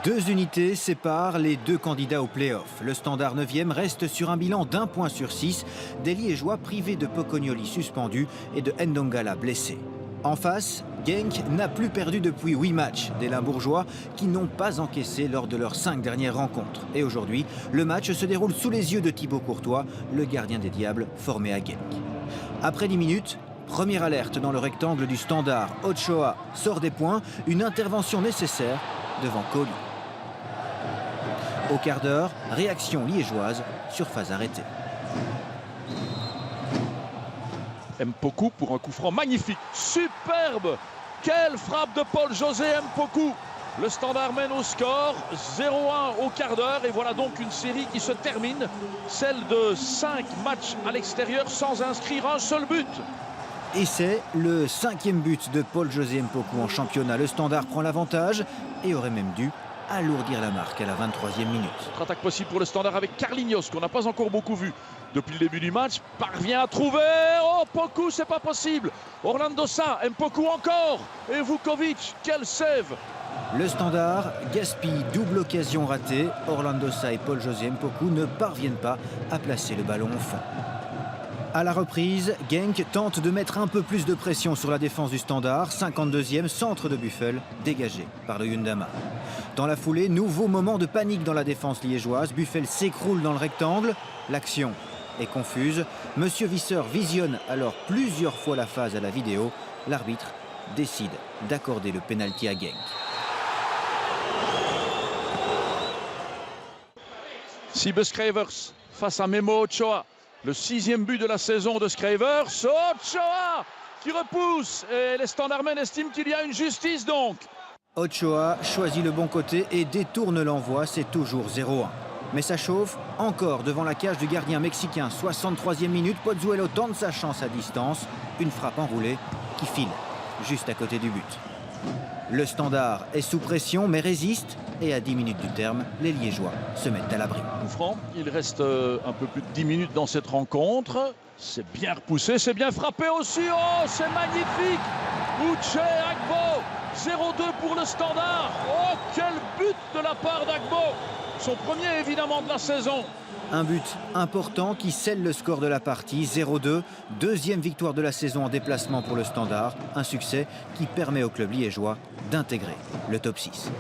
2 unités séparent les 2 candidats au play-off. Le Standard 9e reste sur un bilan d'1 point sur 6, des Liégeois privés de Pocognoli suspendu et de Ndongala blessé. En face, Genk n'a plus perdu depuis 8 matchs, des Limbourgeois qui n'ont pas encaissé lors de leurs 5 dernières rencontres. Et aujourd'hui, le match se déroule sous les yeux de Thibaut Courtois, le gardien des Diables formé à Genk. Après 10 minutes, première alerte dans le rectangle du Standard. Ochoa sort des points, une intervention nécessaire devant Kohli. Au quart d'heure, réaction liégeoise sur phase arrêtée. Mpoku pour un coup franc magnifique, superbe. Quelle frappe de Paul-José Mpoku. Le Standard mène au score, 0-1 au quart d'heure. Et voilà donc une série qui se termine, celle de 5 matchs à l'extérieur sans inscrire un seul but. Et c'est le 5e but de Paul-José Mpoku en championnat. Le Standard prend l'avantage et aurait même dû alourdir la marque à la 23e minute. Contre-attaque possible pour le Standard avec Carlinhos, qu'on n'a pas encore beaucoup vu depuis le début du match. Parvient à trouver. Oh, Mpoku, c'est pas possible. Orlando Sa, Mpoku encore. Et Vukovic, quel save. Le Standard gaspille double occasion ratée. Orlando Sa et Paul-José Mpoku ne parviennent pas à placer le ballon au fond. À la reprise, Genk tente de mettre un peu plus de pression sur la défense du Standard. 52e, centre de Buffel, dégagé par le Hyundama. Dans la foulée, nouveau moment de panique dans la défense liégeoise. Buffel s'écroule dans le rectangle. L'action est confuse. Monsieur Visser visionne alors plusieurs fois la phase à la vidéo. L'arbitre décide d'accorder le pénalty à Genk. Sibe Skravers face à Memo Ochoa. Le 6e but de la saison de Skravers. Ochoa qui repousse. Et les Standardmen estiment qu'il y a une justice donc. Ochoa choisit le bon côté et détourne l'envoi. C'est toujours 0-1. Mais ça chauffe encore devant la cage du gardien mexicain. 63e minute, Pozuelo tente sa chance à distance. Une frappe enroulée qui file juste à côté du but. Le Standard est sous pression mais résiste. Et à 10 minutes du terme, les Liégeois se mettent à l'abri. Franc, il reste un peu plus de 10 minutes dans cette rencontre. C'est bien repoussé, c'est bien frappé aussi. Oh, c'est magnifique. Uche Agbo, 0-2 pour le Standard. Oh, quel but de la part d'Agbo. Son premier évidemment de la saison. Un but important qui scelle le score de la partie, 0-2. 2e victoire de la saison en déplacement pour le Standard. Un succès qui permet au club liégeois d'intégrer le top 6.